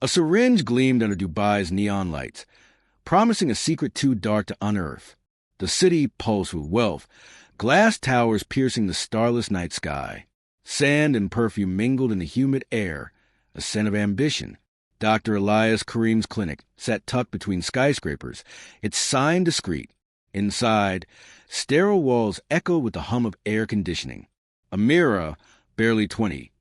A syringe gleamed under Dubai's neon lights, promising a secret too dark to unearth. The city pulsed with wealth, glass towers piercing the starless night sky. Sand and perfume mingled in the humid air, a scent of ambition. Dr. Elias Karim's clinic sat tucked between skyscrapers, its sign discreet. Inside, sterile walls echoed with the hum of air conditioning. Amira, barely 20,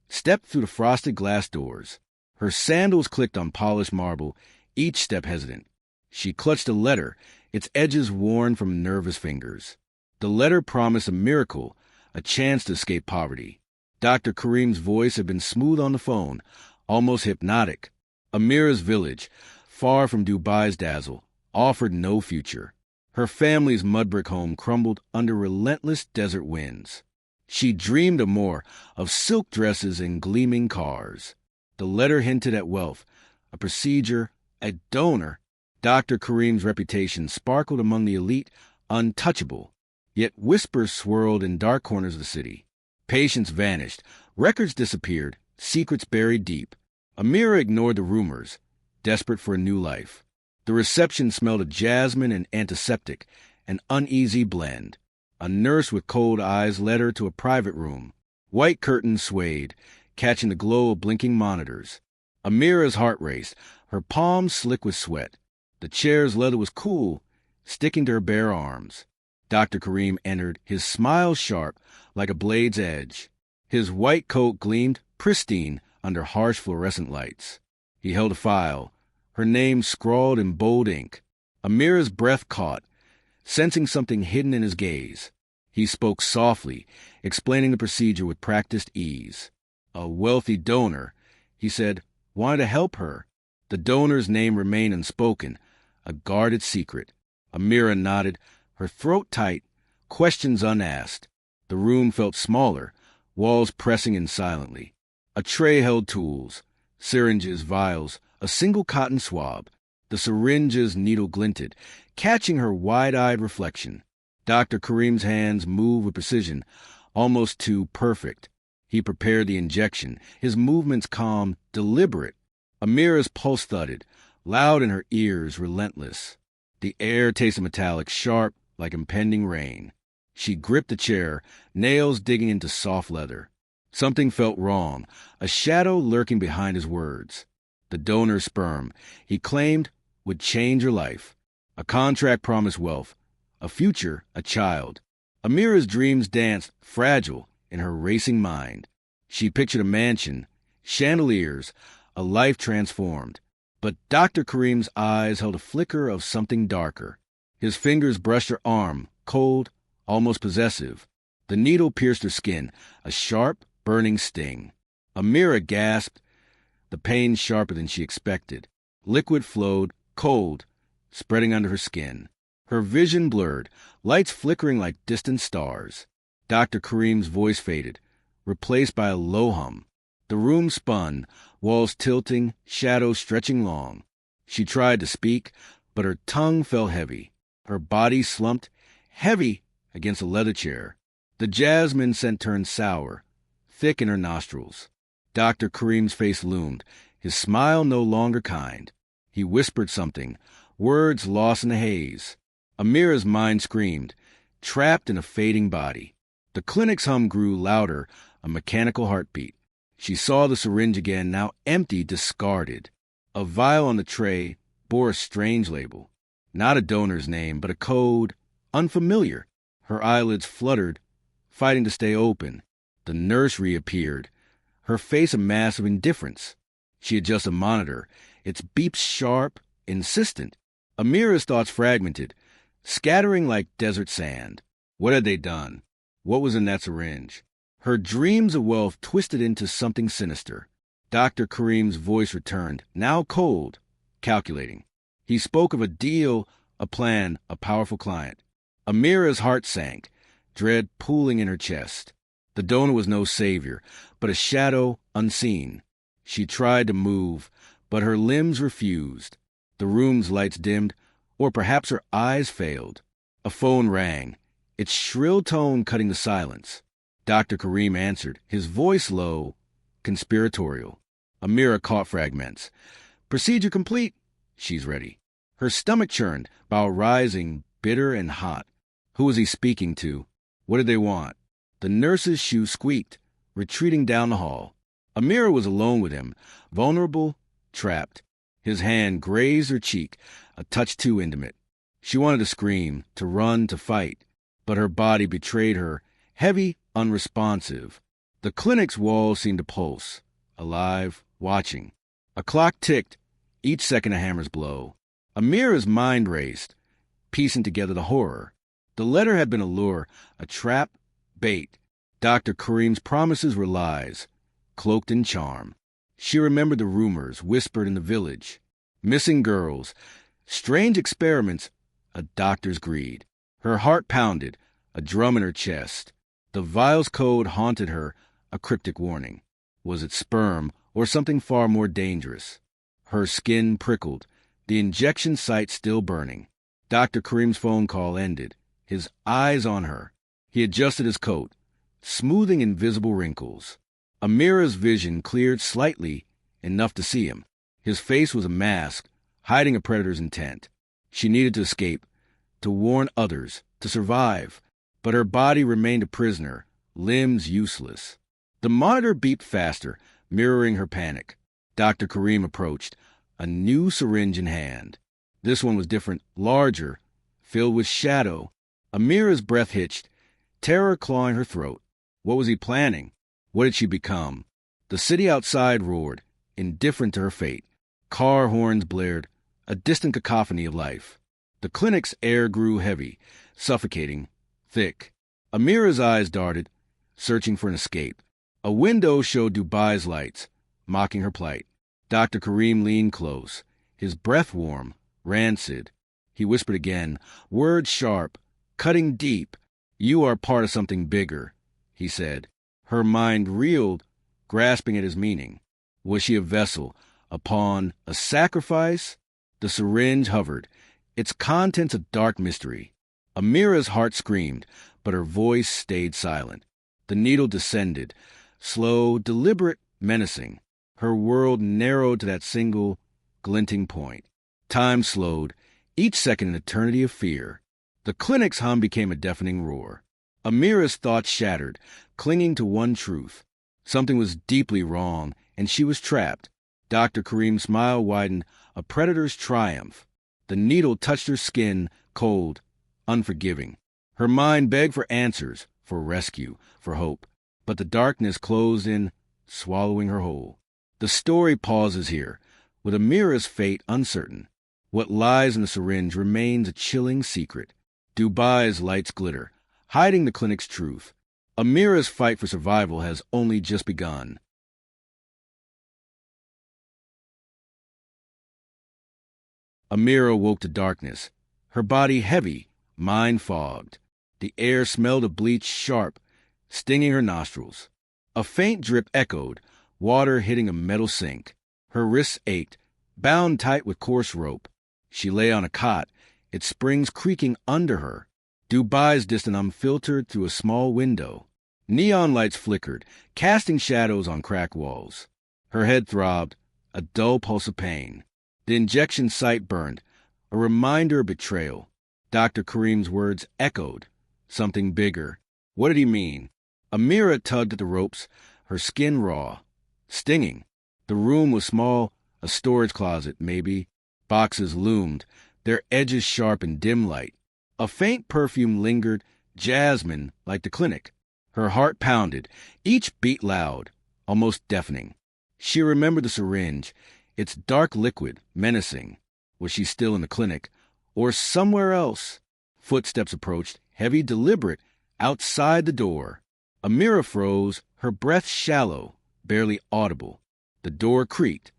stepped through the frosted glass doors. Her sandals clicked on polished marble, each step hesitant. She clutched a letter, its edges worn from nervous fingers. The letter promised a miracle, a chance to escape poverty. Dr. Karim's voice had been smooth on the phone, almost hypnotic. Amira's village, far from Dubai's dazzle, offered no future. Her family's mud-brick home crumbled under relentless desert winds. She dreamed of more, of silk dresses and gleaming cars. The letter hinted at wealth, a procedure, a donor. Dr. Karim's reputation sparkled among the elite, untouchable. Yet whispers swirled in dark corners of the city. Patients vanished, records disappeared, secrets buried deep. Amira ignored the rumors, desperate for a new life. The reception smelled of jasmine and antiseptic, an uneasy blend. A nurse with cold eyes led her to a private room. White curtains swayed, catching the glow of blinking monitors. Amira's heart raced, her palms slick with sweat. The chair's leather was cool, sticking to her bare arms. Dr. Karim entered, his smile sharp, like a blade's edge. His white coat gleamed pristine under harsh fluorescent lights. He held a file, her name scrawled in bold ink. Amira's breath caught, sensing something hidden in his gaze. He spoke softly, explaining the procedure with practiced ease. A wealthy donor, he said, wanted to help her. The donor's name remained unspoken, a guarded secret. Amira nodded, her throat tight, questions unasked. The room felt smaller, walls pressing in silently. A tray held tools, syringes, vials, a single cotton swab. The syringe's needle glinted, catching her wide-eyed reflection. Dr. Karim's hands moved with precision, almost too perfect. He prepared the injection, his movements calm, deliberate. Amira's pulse thudded, loud in her ears, relentless. The air tasted metallic, sharp, like impending rain. She gripped the chair, nails digging into soft leather. Something felt wrong, a shadow lurking behind his words. The donor's sperm, he claimed, would change her life. A contract promised wealth, a future, a child. Amira's dreams danced, fragile, in her racing mind. She pictured a mansion, chandeliers, a life transformed. But Dr. Karim's eyes held a flicker of something darker. His fingers brushed her arm, cold, almost possessive. The needle pierced her skin, a sharp, burning sting. Amira gasped, the pain sharper than she expected. Liquid flowed, cold, spreading under her skin. Her vision blurred, lights flickering like distant stars. Dr. Karim's voice faded, replaced by a low hum. The room spun, walls tilting, shadows stretching long. She tried to speak, but her tongue fell heavy. Her body slumped, heavy, against a leather chair. The jasmine scent turned sour, thick in her nostrils. Dr. Karim's face loomed, his smile no longer kind. He whispered something, words lost in the haze. Amira's mind screamed, trapped in a fading body. The clinic's hum grew louder, a mechanical heartbeat. She saw the syringe again, now empty, discarded. A vial on the tray bore a strange label. Not a donor's name, but a code, unfamiliar. Her eyelids fluttered, fighting to stay open. The nurse reappeared, her face a mask of indifference. She adjusted a monitor, its beeps sharp, insistent. Amira's thoughts fragmented, scattering like desert sand. What had they done? What was in that syringe? Her dreams of wealth twisted into something sinister. Dr. Karim's voice returned, now cold, calculating. He spoke of a deal, a plan, a powerful client. Amira's heart sank, dread pooling in her chest. The donor was no savior, but a shadow unseen. She tried to move, but her limbs refused. The room's lights dimmed, or perhaps her eyes failed. A phone rang, its shrill tone cutting the silence. Dr. Karim answered, his voice low, conspiratorial. Amira caught fragments. Procedure complete. She's ready. Her stomach churned, bowel rising, bitter and hot. Who was he speaking to? What did they want? The nurse's shoe squeaked, retreating down the hall. Amira was alone with him, vulnerable, trapped. His hand grazed her cheek, a touch too intimate. She wanted to scream, to run, to fight, but her body betrayed her, heavy, unresponsive. The clinic's walls seemed to pulse, alive, watching. A clock ticked, each second a hammer's blow. Amira's mind raced, piecing together the horror. The letter had been a lure, a trap, bait. Dr. Karim's promises were lies, cloaked in charm. She remembered the rumors whispered in the village. Missing girls, strange experiments, a doctor's greed. Her heart pounded, a drum in her chest. The vial's code haunted her, a cryptic warning. Was it sperm or something far more dangerous? Her skin prickled, the injection site still burning. Dr. Karim's phone call ended, his eyes on her. He adjusted his coat, smoothing invisible wrinkles. Amira's vision cleared slightly, enough to see him. His face was a mask, hiding a predator's intent. She needed to escape, to warn others, to survive. But her body remained a prisoner, limbs useless. The monitor beeped faster, mirroring her panic. Dr. Karim approached, a new syringe in hand. This one was different, larger, filled with shadow. Amira's breath hitched, terror clawing her throat. What was he planning? What had she become? The city outside roared, indifferent to her fate. Car horns blared, a distant cacophony of life. The clinic's air grew heavy, suffocating, thick. Amira's eyes darted, searching for an escape. A window showed Dubai's lights, mocking her plight. Dr. Karim leaned close, his breath warm, rancid. He whispered again, words sharp, cutting deep. "You are part of something bigger," he said. Her mind reeled, grasping at his meaning. Was she a vessel, a pawn, a sacrifice? The syringe hovered, its contents a dark mystery. Amira's heart screamed, but her voice stayed silent. The needle descended, slow, deliberate, menacing. Her world narrowed to that single, glinting point. Time slowed, each second an eternity of fear. The clinic's hum became a deafening roar. Amira's thoughts shattered, clinging to one truth. Something was deeply wrong, and she was trapped. Dr. Karim's smile widened, a predator's triumph. The needle touched her skin, cold, unforgiving. Her mind begged for answers, for rescue, for hope. But the darkness closed in, swallowing her whole. The story pauses here, with Amira's fate uncertain. What lies in the syringe remains a chilling secret. Dubai's lights glitter, hiding the clinic's truth. Amira's fight for survival has only just begun. Amira woke to darkness, her body heavy, mind fogged. The air smelled of bleach sharp, stinging her nostrils. A faint drip echoed, water hitting a metal sink. Her wrists ached, bound tight with coarse rope. She lay on a cot, its springs creaking under her. Dubai's distant hum filtered through a small window. Neon lights flickered, casting shadows on cracked walls. Her head throbbed, a dull pulse of pain. The injection site burned, a reminder of betrayal. Dr. Karim's words echoed. Something bigger. What did he mean? Amira tugged at the ropes, her skin raw, stinging. The room was small, a storage closet, maybe. Boxes loomed, their edges sharp in dim light. A faint perfume lingered, jasmine, like the clinic. Her heart pounded, each beat loud, almost deafening. She remembered the syringe, its dark liquid, menacing. Was she still in the clinic, or somewhere else? Footsteps approached, heavy, deliberate, outside the door. Amira froze, her breath shallow, barely audible. The door creaked,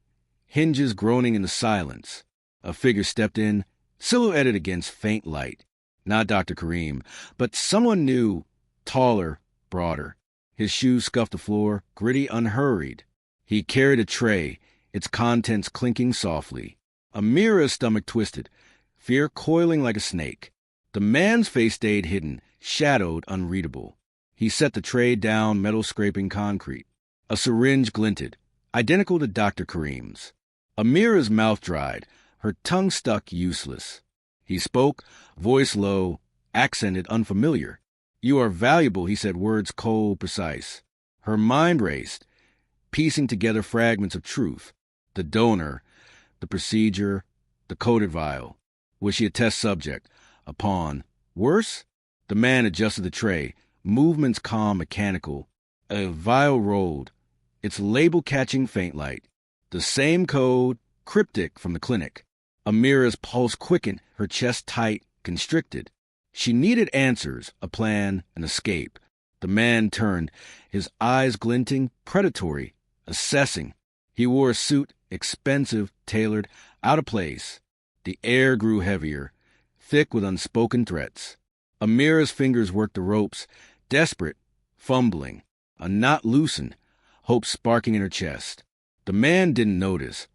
hinges groaning in the silence. A figure stepped in, silhouetted against faint light. Not Dr. Karim, but someone new, taller, broader. His shoes scuffed the floor, gritty, unhurried. He carried a tray, its contents clinking softly. Amira's stomach twisted, fear coiling like a snake. The man's face stayed hidden, shadowed, unreadable. He set the tray down, metal scraping concrete. A syringe glinted, identical to Dr. Karim's. Amira's mouth dried, her tongue stuck useless. He spoke, voice low, accented unfamiliar. "You are valuable," he said, words cold, precise. Her mind raced, piecing together fragments of truth. The donor, the procedure, the coded vial. Was she a test subject? A pawn? Worse? The man adjusted the tray, movements calm, mechanical. A vial rolled, its label catching faint light. The same code, cryptic from the clinic. Amira's pulse quickened, her chest tight, constricted. She needed answers, a plan, an escape. The man turned, his eyes glinting, predatory, assessing. He wore a suit, expensive, tailored, out of place. The air grew heavier, thick with unspoken threats. Amira's fingers worked the ropes, desperate, fumbling. A knot loosened, hope sparking in her chest. The man didn't notice.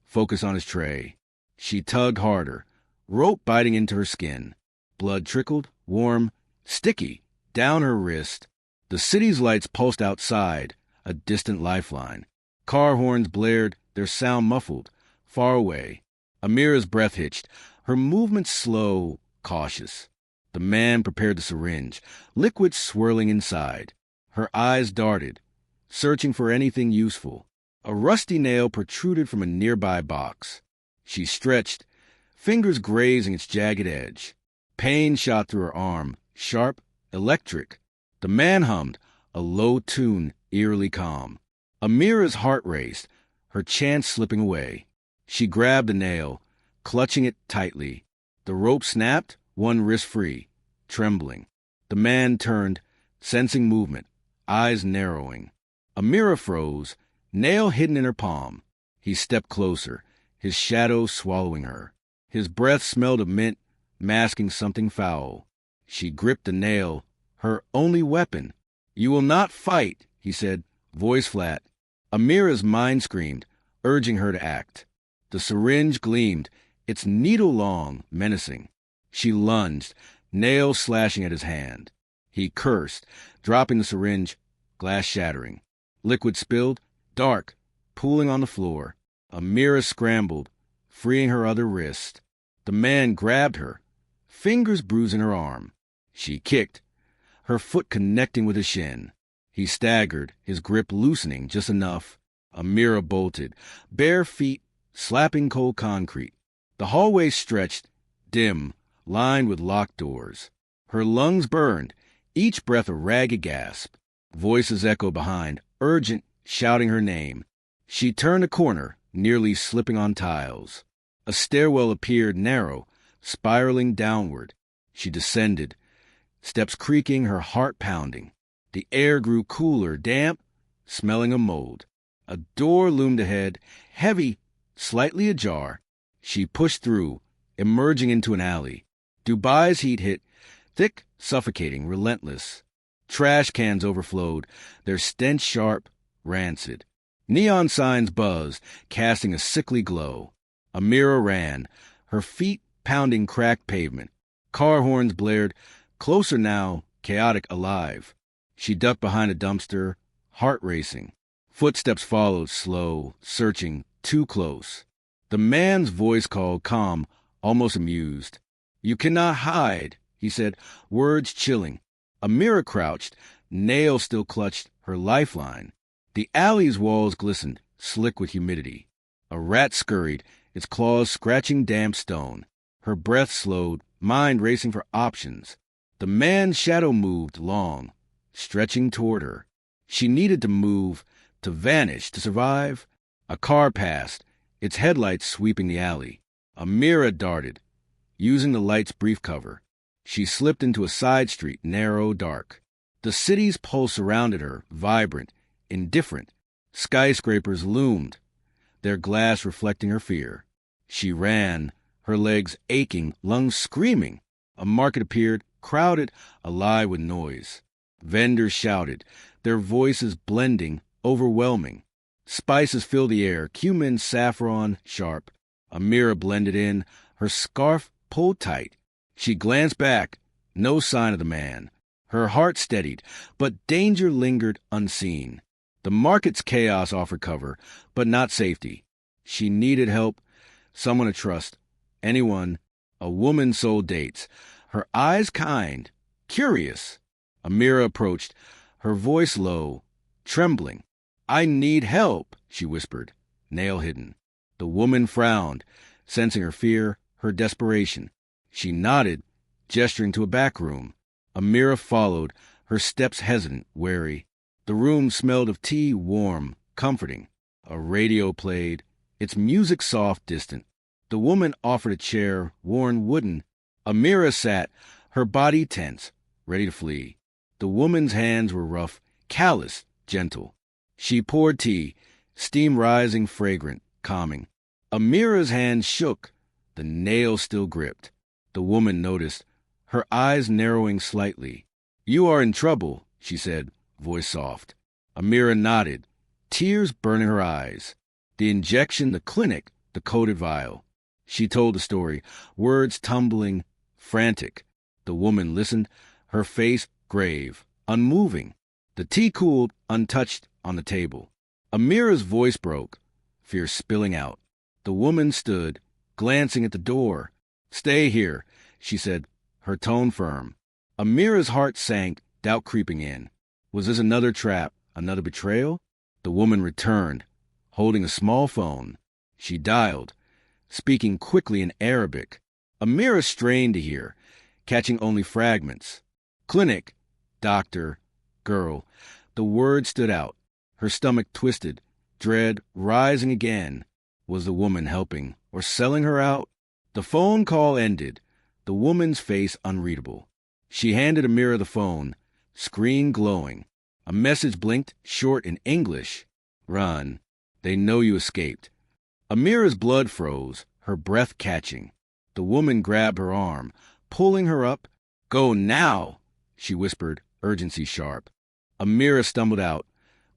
Focus on his tray. She tugged harder, rope biting into her skin. Blood trickled, warm, sticky, down her wrist. The city's lights pulsed outside, a distant lifeline. Car horns blared, their sound muffled, far away. Amira's breath hitched, her movements slow, cautious. The man prepared the syringe, liquid swirling inside. Her eyes darted, searching for anything useful. A rusty nail protruded from a nearby box. She stretched, fingers grazing its jagged edge. Pain shot through her arm, sharp, electric. The man hummed, a low tune, eerily calm. Amira's heart raced, her chance slipping away. She grabbed the nail, clutching it tightly. The rope snapped, one wrist free, trembling. The man turned, sensing movement, eyes narrowing. Amira froze, nail hidden in her palm. He stepped closer, his shadow swallowing her. His breath smelled of mint, masking something foul. She gripped the nail, her only weapon. "You will not fight," he said, voice flat. Amira's mind screamed, urging her to act. The syringe gleamed, its needle long, menacing. She lunged, nail slashing at his hand. He cursed, dropping the syringe, glass shattering. Liquid spilled, dark, pooling on the floor. Amira scrambled, freeing her other wrist. The man grabbed her, fingers bruising her arm. She kicked, her foot connecting with his shin. He staggered, his grip loosening just enough. Amira bolted, bare feet slapping cold concrete. The hallway stretched, dim, lined with locked doors. Her lungs burned, each breath a ragged gasp. Voices echoed behind, urgent, shouting her name. She turned a corner, nearly slipping on tiles. A stairwell appeared narrow, spiraling downward. She descended, steps creaking, her heart pounding. The air grew cooler, damp, smelling of mold. A door loomed ahead, heavy, slightly ajar. She pushed through, emerging into an alley. Dubai's heat hit, thick, suffocating, relentless. Trash cans overflowed, their stench sharp, rancid. Neon signs buzzed, casting a sickly glow. Amira ran, her feet pounding cracked pavement. Car horns blared, closer now, chaotic, alive. She ducked behind a dumpster, heart racing. Footsteps followed, slow, searching, too close. The man's voice called, calm, almost amused. "You cannot hide," he said, words chilling. Amira crouched, nail still clutched, her lifeline. The alley's walls glistened, slick with humidity. A rat scurried, its claws scratching damp stone. Her breath slowed, mind racing for options. The man's shadow moved, long, stretching toward her. She needed to move, to vanish, to survive. A car passed, its headlights sweeping the alley. Amira darted, using the light's brief cover. She slipped into a side street, narrow, dark. The city's pulse surrounded her, vibrant, indifferent. Skyscrapers loomed, their glass reflecting her fear. She ran, her legs aching, lungs screaming. A market appeared, crowded, alive with noise. Vendors shouted, their voices blending, overwhelming. Spices filled the air, cumin, saffron, sharp. Amira blended in, her scarf pulled tight. She glanced back, no sign of the man. Her heart steadied, but danger lingered unseen. The market's chaos offered cover, but not safety. She needed help, someone to trust, anyone. A woman sold dates, her eyes kind, curious. Amira approached, her voice low, trembling. "I need help," she whispered, nail hidden. The woman frowned, sensing her fear, her desperation. She nodded, gesturing to a back room. Amira followed, her steps hesitant, wary. The room smelled of tea, warm, comforting. A radio played, its music soft, distant. The woman offered a chair, worn wooden. Amira sat, her body tense, ready to flee. The woman's hands were rough, callous, gentle. She poured tea, steam rising, fragrant, calming. Amira's hand shook, the nail still gripped. The woman noticed, her eyes narrowing slightly. "You are in trouble," she said, voice soft. Amira nodded, tears burning her eyes. The injection, the clinic, the coated vial. She told the story, words tumbling, frantic. The woman listened, her face grave, unmoving. The tea cooled, untouched, on the table. Amira's voice broke, fear spilling out. The woman stood, glancing at the door. "Stay here," she said, her tone firm. Amira's heart sank, doubt creeping in. Was this another trap, another betrayal? The woman returned, holding a small phone. She dialed, speaking quickly in Arabic. Amira strained to hear, catching only fragments. Clinic, doctor, girl. The word stood out. Her stomach twisted, dread rising again. Was the woman helping or selling her out? The phone call ended, the woman's face unreadable. She handed Amira the phone, screen glowing. A message blinked, short in English. "Run. They know you escaped." Amira's blood froze, her breath catching. The woman grabbed her arm, pulling her up. "Go now," she whispered, urgency sharp. Amira stumbled out,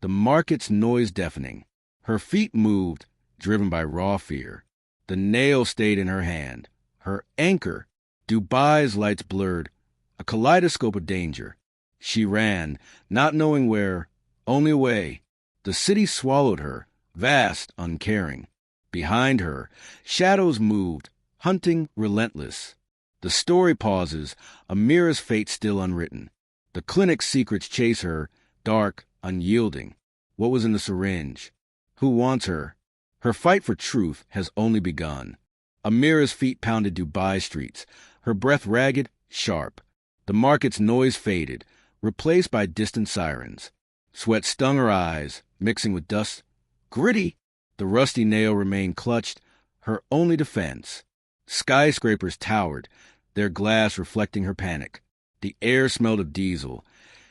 the market's noise deafening. Her feet moved, driven by raw fear. The nail stayed in her hand, her anchor. Dubai's lights blurred, a kaleidoscope of danger. She ran, not knowing where, only away. The city swallowed her, vast, uncaring. Behind her, shadows moved, hunting, relentless. The story pauses, Amira's fate still unwritten. The clinic's secrets chase her, dark, unyielding. What was in the syringe? Who wants her? Her fight for truth has only begun. Amira's feet pounded Dubai streets, her breath ragged, sharp. The market's noise faded, replaced by distant sirens. Sweat stung her eyes, mixing with dust. Gritty! The rusty nail remained clutched, her only defense. Skyscrapers towered, their glass reflecting her panic. The air smelled of diesel.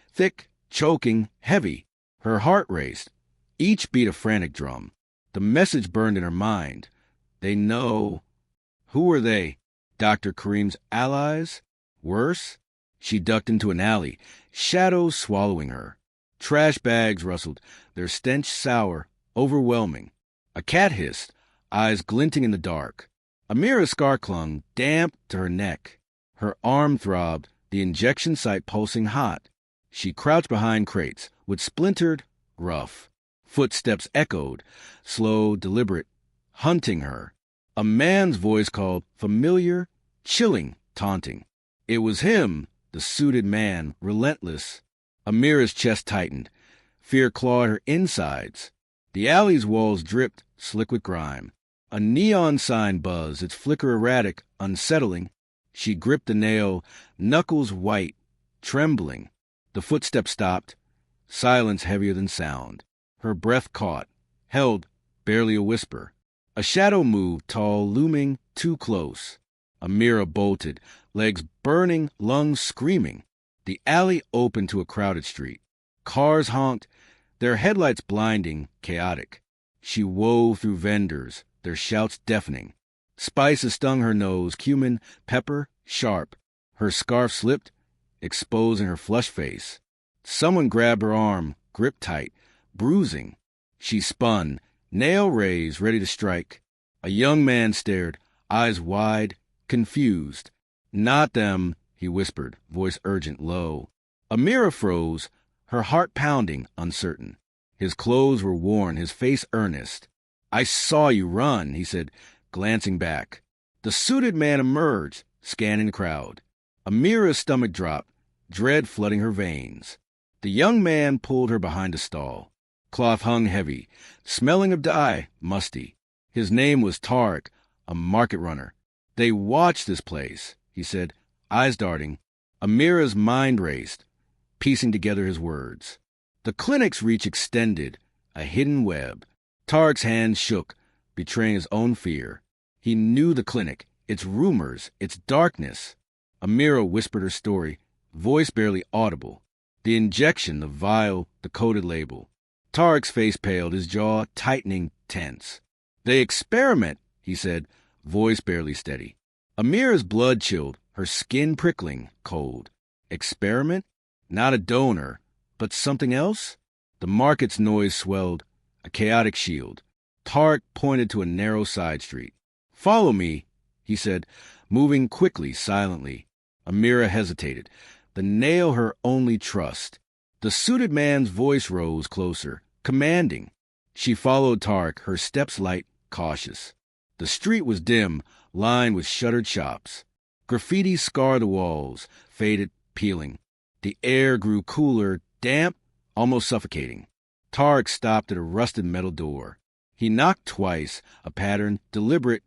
Thick, choking, heavy. Her heart raced, each beat a frantic drum. The message burned in her mind. They know. Who were they? Dr. Karim's allies? Worse? She ducked into an alley, shadows swallowing her. Trash bags rustled, their stench sour, overwhelming. A cat hissed, eyes glinting in the dark. Amira's scar clung, damp to her neck. Her arm throbbed, the injection site pulsing hot. She crouched behind crates, with splintered, rough. Footsteps echoed, slow, deliberate, hunting her. A man's voice called, familiar, chilling, taunting. It was him, the suited man, relentless. Amira's chest tightened. Fear clawed her insides. The alley's walls dripped, slick with grime. A neon sign buzzed, its flicker erratic, unsettling. She gripped the nail, knuckles white, trembling. The footsteps stopped, silence heavier than sound. Her breath caught, held, barely a whisper. A shadow moved, tall, looming, too close. Amira bolted, legs burning, lungs screaming. The alley opened to a crowded street. Cars honked, their headlights blinding, chaotic. She wove through vendors, their shouts deafening. Spices stung her nose, cumin, pepper, sharp. Her scarf slipped, exposing her flushed face. Someone grabbed her arm, gripped tight, bruising. She spun, nail raised, ready to strike. A young man stared, eyes wide, confused. "Not them," he whispered, voice urgent, low. Amira froze, her heart pounding, uncertain. His clothes were worn, his face earnest. "I saw you run," he said, glancing back. The suited man emerged, scanning the crowd. Amira's stomach dropped, dread flooding her veins. The young man pulled her behind a stall. Cloth hung heavy, smelling of dye, musty. His name was Tariq, a market runner. "They watch this place," he said, eyes darting. Amira's mind raced, piecing together his words. The clinic's reach extended, a hidden web. Tariq's hand shook, betraying his own fear. He knew the clinic, its rumors, its darkness. Amira whispered her story, voice barely audible. The injection, the vial, the coded label. Tariq's face paled, his jaw tightening, tense. "They experiment," he said, voice barely steady. Amira's blood chilled, her skin prickling, cold. Experiment? Not a donor, but something else? The market's noise swelled, a chaotic shield. Tariq pointed to a narrow side street. "Follow me," he said, moving quickly, silently. Amira hesitated, the nail her only trust. The suited man's voice rose closer, commanding. She followed Tariq, her steps light, cautious. The street was dim, lined with shuttered shops. Graffiti scarred the walls, faded, peeling. The air grew cooler, damp, almost suffocating. Tariq stopped at a rusted metal door. He knocked twice, a pattern, deliberate,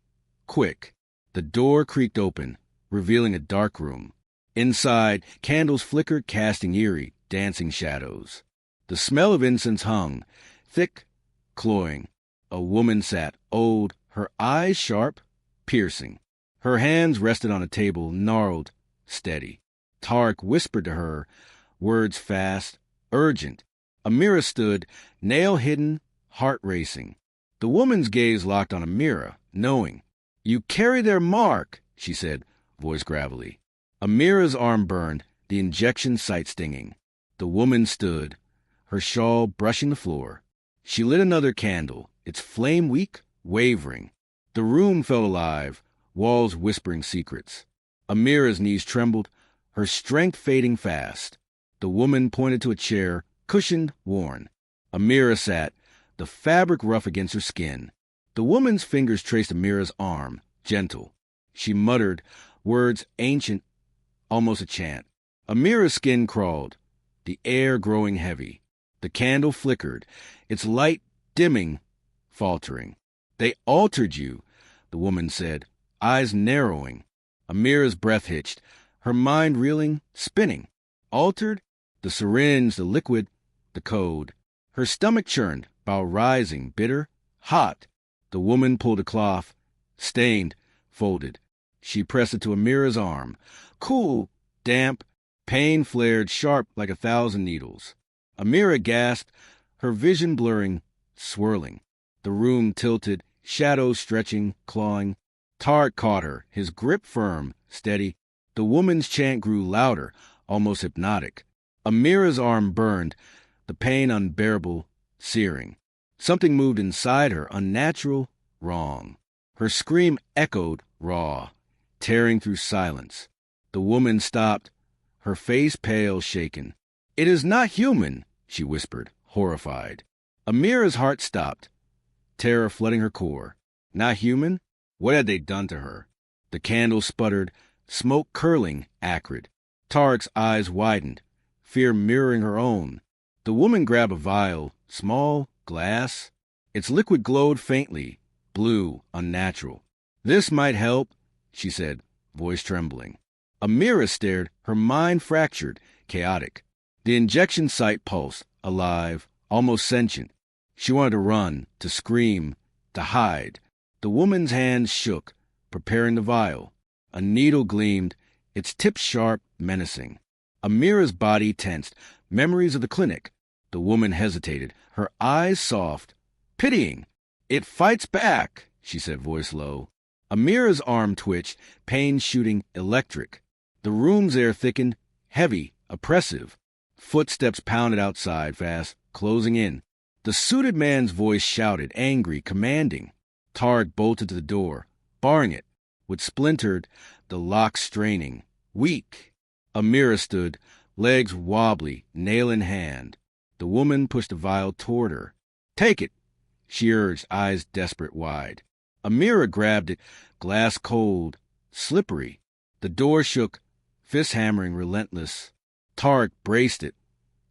quick. The door creaked open, revealing a dark room. Inside, candles flickered, casting eerie, dancing shadows. The smell of incense hung, thick, cloying. A woman sat, old, her eyes sharp, piercing. Her hands rested on a table, gnarled, steady. Tariq whispered to her, words fast, urgent. Amira stood, nail hidden, heart racing. The woman's gaze locked on Amira, knowing. "You carry their mark," she said, voice gravelly. Amira's arm burned, the injection site stinging. The woman stood, her shawl brushing the floor. She lit another candle, its flame weak, wavering. The room felt alive, walls whispering secrets. Amira's knees trembled, her strength fading fast. The woman pointed to a chair, cushioned, worn. Amira sat, the fabric rough against her skin. The woman's fingers traced Amira's arm, gentle. She muttered, words ancient, almost a chant. Amira's skin crawled, the air growing heavy. The candle flickered, its light dimming, faltering. "They altered you," the woman said, eyes narrowing. Amira's breath hitched, her mind reeling, spinning. Altered? The syringe, the liquid, the code. Her stomach churned, bowel rising, bitter, hot. The woman pulled a cloth, stained, folded. She pressed it to Amira's arm. Cool, damp, pain flared sharp like 1,000 needles. Amira gasped, her vision blurring, swirling. The room tilted, shadows stretching, clawing. Tariq caught her, his grip firm, steady. The woman's chant grew louder, almost hypnotic. Amira's arm burned, the pain unbearable, searing. Something moved inside her, unnatural, wrong. Her scream echoed, raw, tearing through silence. The woman stopped, her face pale, shaken. "It is not human," she whispered, horrified. Amira's heart stopped, terror flooding her core. Not human? What had they done to her? The candle sputtered, smoke curling, acrid. Tariq's eyes widened, fear mirroring her own. The woman grabbed a vial, small, glass. Its liquid glowed faintly, blue, unnatural. "This might help," she said, voice trembling. Amira stared, her mind fractured, chaotic. The injection site pulsed, alive, almost sentient. She wanted to run, to scream, to hide. The woman's hands shook, preparing the vial. A needle gleamed, its tip sharp, menacing. Amira's body tensed, memories of the clinic. The woman hesitated, her eyes soft, pitying. "It fights back," she said, voice low. Amira's arm twitched, pain shooting, electric. The room's air thickened, heavy, oppressive. Footsteps pounded outside, fast, closing in. The suited man's voice shouted, angry, commanding. Tariq bolted to the door, barring it, with splintered, the lock straining. Weak. Amira stood, legs wobbly, nail in hand. The woman pushed the vial toward her. "Take it," she urged, eyes desperate wide. Amira grabbed it, glass cold, slippery. The door shook, fist hammering relentless. Tariq braced it,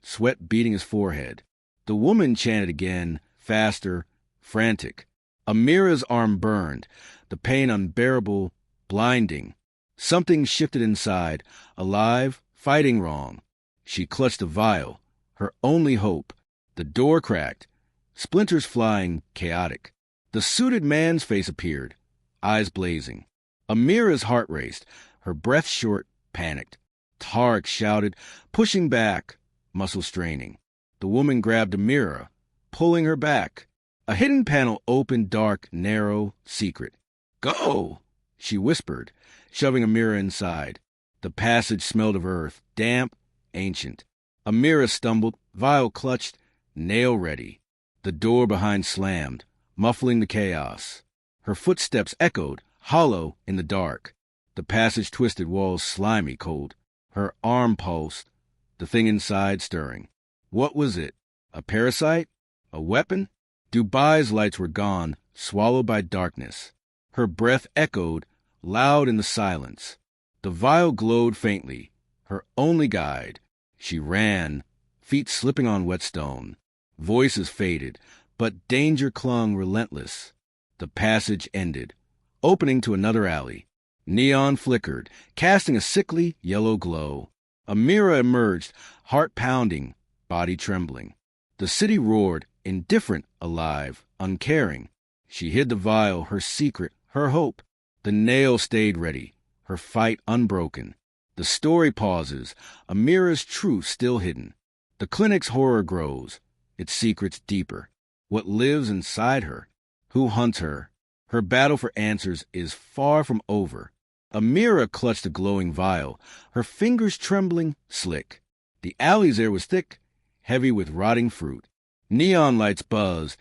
sweat beading his forehead. The woman chanted again, faster, frantic. Amira's arm burned, the pain unbearable, blinding. Something shifted inside, alive, fighting wrong. She clutched the vial, her only hope. The door cracked, splinters flying, chaotic. The suited man's face appeared, eyes blazing. Amira's heart raced, her breath short, panicked. Tariq shouted, pushing back, muscle straining. The woman grabbed Amira, pulling her back. A hidden panel opened, dark, narrow, secret. "Go!" she whispered, shoving Amira inside. The passage smelled of earth, damp, ancient. Amira stumbled, vial clutched, nail ready. The door behind slammed, muffling the chaos. Her footsteps echoed, hollow in the dark. The passage twisted, walls slimy, cold. Her arm pulsed, the thing inside stirring. What was it? A parasite? A weapon? Dubai's lights were gone, swallowed by darkness. Her breath echoed, loud in the silence. The vial glowed faintly, her only guide. She ran, feet slipping on wet stone. Voices faded, but danger clung relentless. The passage ended, opening to another alley. Neon flickered, casting a sickly yellow glow. Amira emerged, heart pounding, body trembling. The city roared, indifferent, alive, uncaring. She hid the vial, her secret, her hope. The nail stayed ready, her fight unbroken. The story pauses, Amira's truth still hidden. The clinic's horror grows, its secrets deeper. What lives inside her? Who hunts her? Her battle for answers is far from over. Amira clutched the glowing vial, her fingers trembling, slick. The alley's air was thick, heavy with rotting fruit. Neon lights buzzed,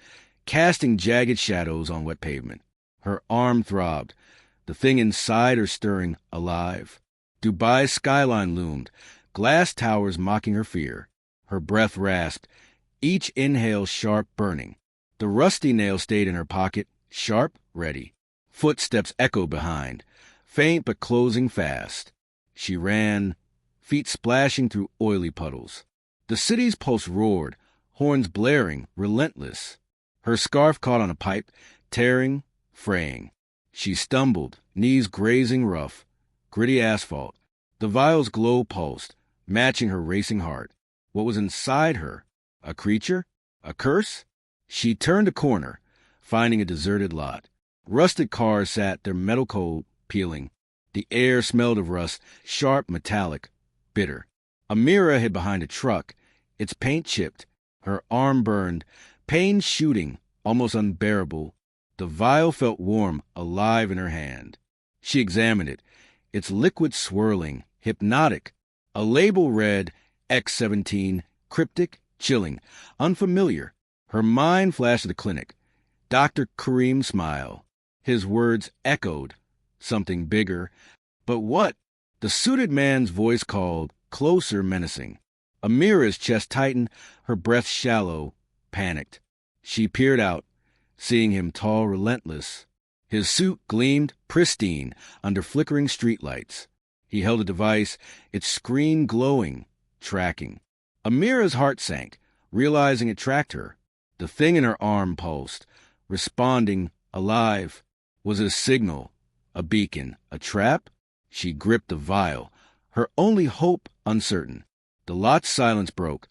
casting jagged shadows on wet pavement. Her arm throbbed, the thing inside her stirring, alive. Dubai's skyline loomed, glass towers mocking her fear. Her breath rasped, each inhale sharp, burning. The rusty nail stayed in her pocket, sharp, ready. Footsteps echoed behind, faint but closing fast. She ran, feet splashing through oily puddles. The city's pulse roared, horns blaring, relentless. Her scarf caught on a pipe, tearing, fraying. She stumbled, knees grazing rough, gritty asphalt. The vial's glow pulsed, matching her racing heart. What was inside her? A creature? A curse? She turned a corner, finding a deserted lot. Rusted cars sat, their metal cold, peeling. The air smelled of rust, sharp, metallic, bitter. Amira hid behind a truck, its paint chipped, her arm burned, pain shooting, almost unbearable. The vial felt warm, alive in her hand. She examined it, its liquid swirling, hypnotic. A label read X17, cryptic, chilling, unfamiliar. Her mind flashed to the clinic. Dr. Karim smiled. His words echoed, something bigger. But what? The suited man's voice called, closer, menacing. Amira's chest tightened, her breath shallow, panicked. She peered out, seeing him tall, relentless. His suit gleamed, pristine, under flickering streetlights. He held a device, its screen glowing, tracking. Amira's heart sank, realizing it tracked her. The thing in her arm pulsed, responding, alive. Was it a signal, a beacon, a trap? She gripped the vial, her only hope uncertain. The lot's silence broke.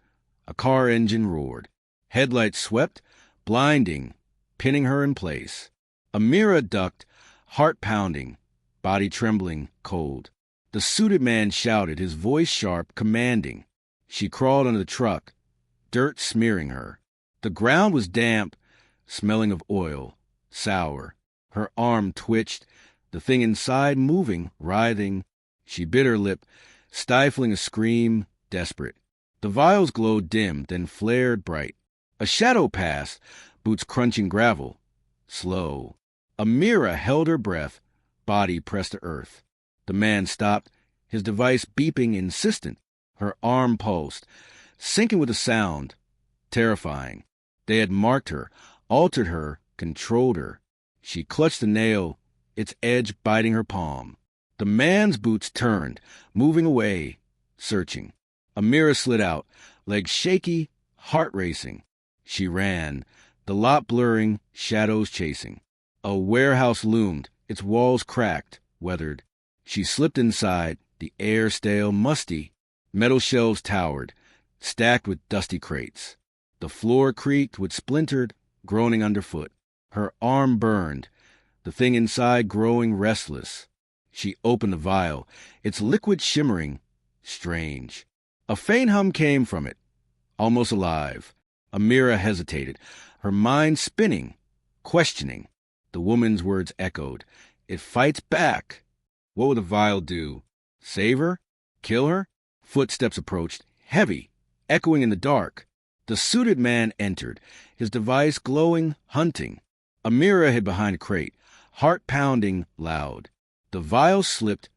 A car engine roared. Headlights swept, blinding, pinning her in place. Amira ducked, heart pounding, body trembling, cold. The suited man shouted, his voice sharp, commanding. She crawled under the truck, dirt smearing her. The ground was damp, smelling of oil, sour. Her arm twitched, the thing inside moving, writhing. She bit her lip, stifling a scream, desperate. The vials glowed dim, then flared bright. A shadow passed, boots crunching gravel. Slow. Amira held her breath, body pressed to earth. The man stopped, his device beeping insistent. Her arm pulsed, sinking with a sound, terrifying. They had marked her, altered her, controlled her. She clutched the nail, its edge biting her palm. The man's boots turned, moving away, searching. Amira slid out, legs shaky, heart racing. She ran, the lot blurring, shadows chasing. A warehouse loomed, its walls cracked, weathered. She slipped inside, the air stale, musty. Metal shelves towered, stacked with dusty crates. The floor creaked with splintered, groaning underfoot. Her arm burned, the thing inside growing restless. She opened the vial, its liquid shimmering, strange. A faint hum came from it, almost alive. Amira hesitated, her mind spinning, questioning. The woman's words echoed. It fights back. What would the vial do? Save her? Kill her? Footsteps approached, heavy, echoing in the dark. The suited man entered, his device glowing, hunting. Amira hid behind a crate, heart pounding loud. The vial slipped,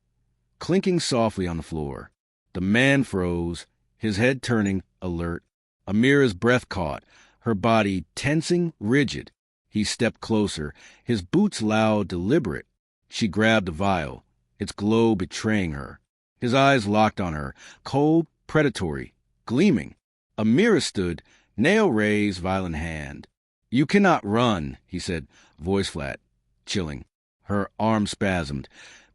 clinking softly on the floor. The man froze, his head turning, alert. Amira's breath caught, her body tensing, rigid. He stepped closer, his boots loud, deliberate. She grabbed the vial, its glow betraying her. His eyes locked on her, cold, predatory, gleaming. Amira stood, nail raised, vial in hand. "You cannot run," he said, voice flat, chilling. Her arm spasmed,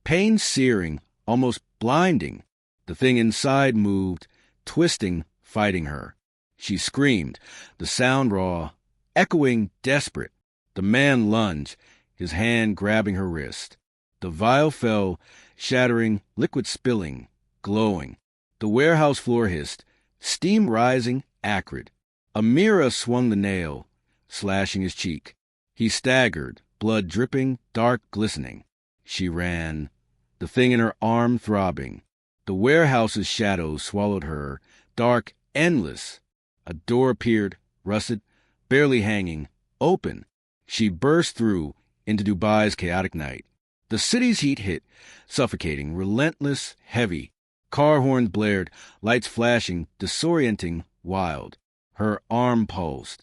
pain searing, almost blinding. The thing inside moved, twisting, fighting her. She screamed, the sound raw, echoing, desperate. The man lunged, his hand grabbing her wrist. The vial fell, shattering, liquid spilling, glowing. The warehouse floor hissed, steam rising, acrid. Amira swung the nail, slashing his cheek. He staggered, blood dripping, dark glistening. She ran, the thing in her arm throbbing. The warehouse's shadows swallowed her, dark, endless. A door appeared, rusted, barely hanging, open. She burst through into Dubai's chaotic night. The city's heat hit, suffocating, relentless, heavy. Car horns blared, lights flashing, disorienting, wild. Her arm pulsed,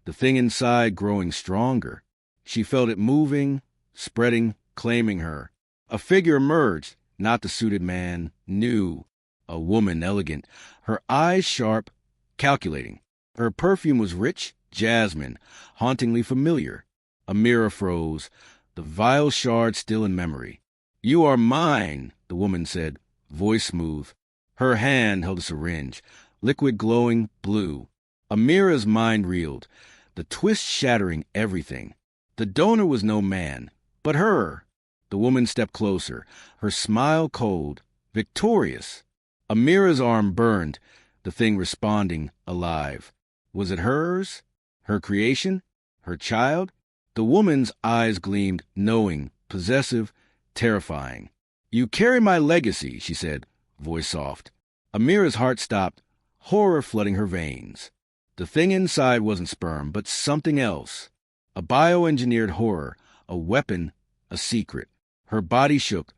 the thing inside growing stronger. She felt it moving, spreading, claiming her. A figure emerged, not the suited man, new. A woman elegant, her eyes sharp, calculating. Her perfume was rich, jasmine, hauntingly familiar. Amira froze, the vial shard still in memory. "You are mine," the woman said, voice smooth. Her hand held a syringe, liquid glowing, blue. Amira's mind reeled, the twist shattering everything. The donor was no man, but her. The woman stepped closer, her smile cold, victorious. Amira's arm burned, the thing responding, alive. Was it hers? Her creation? Her child? The woman's eyes gleamed, knowing, possessive, terrifying. "You carry my legacy," she said, voice soft. Amira's heart stopped, horror flooding her veins. The thing inside wasn't sperm, but something else. A bioengineered horror, a weapon, a secret. Her body shook,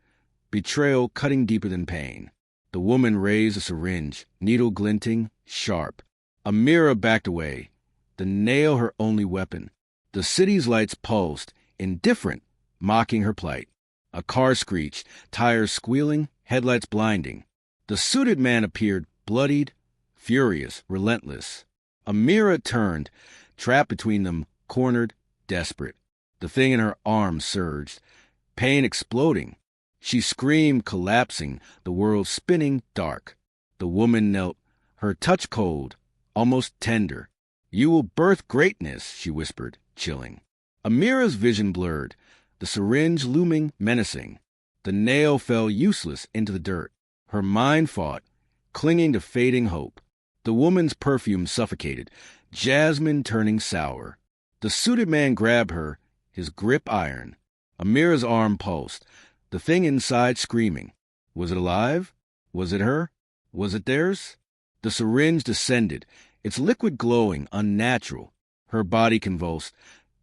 betrayal cutting deeper than pain. The woman raised a syringe, needle glinting, sharp. Amira backed away, the nail her only weapon. The city's lights pulsed, indifferent, mocking her plight. A car screeched, tires squealing, headlights blinding. The suited man appeared, bloodied, furious, relentless. Amira turned, trapped between them, cornered, desperate. The thing in her arms surged, pain exploding. She screamed, collapsing, the world spinning, dark. The woman knelt, her touch cold, almost tender. "You will birth greatness," she whispered, chilling. Amira's vision blurred, the syringe looming menacing. The nail fell useless into the dirt. Her mind fought, clinging to fading hope. The woman's perfume suffocated, jasmine turning sour. The suited man grabbed her, his grip iron. Amira's arm pulsed, the thing inside screaming. Was it alive? Was it her? Was it theirs? The syringe descended, its liquid glowing, unnatural. Her body convulsed,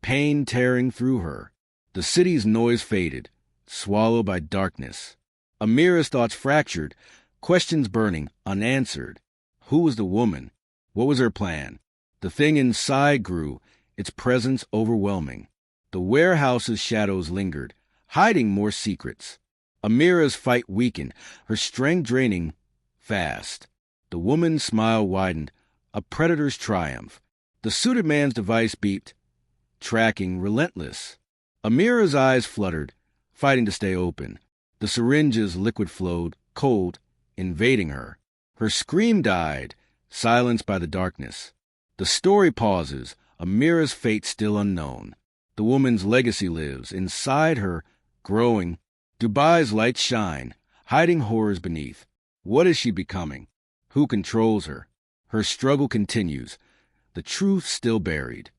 pain tearing through her. The city's noise faded, swallowed by darkness. Amira's thoughts fractured, questions burning, unanswered. Who was the woman? What was her plan? The thing inside grew, its presence overwhelming. The warehouse's shadows lingered, hiding more secrets. Amira's fight weakened, her strength draining fast. The woman's smile widened, a predator's triumph. The suited man's device beeped, tracking relentless. Amira's eyes fluttered, fighting to stay open. The syringe's liquid flowed, cold, invading her. Her scream died, silenced by the darkness. The story pauses, Amira's fate still unknown. The woman's legacy lives, inside her, growing. Dubai's lights shine, hiding horrors beneath. What is she becoming? Who controls her? Her struggle continues, the truth still buried.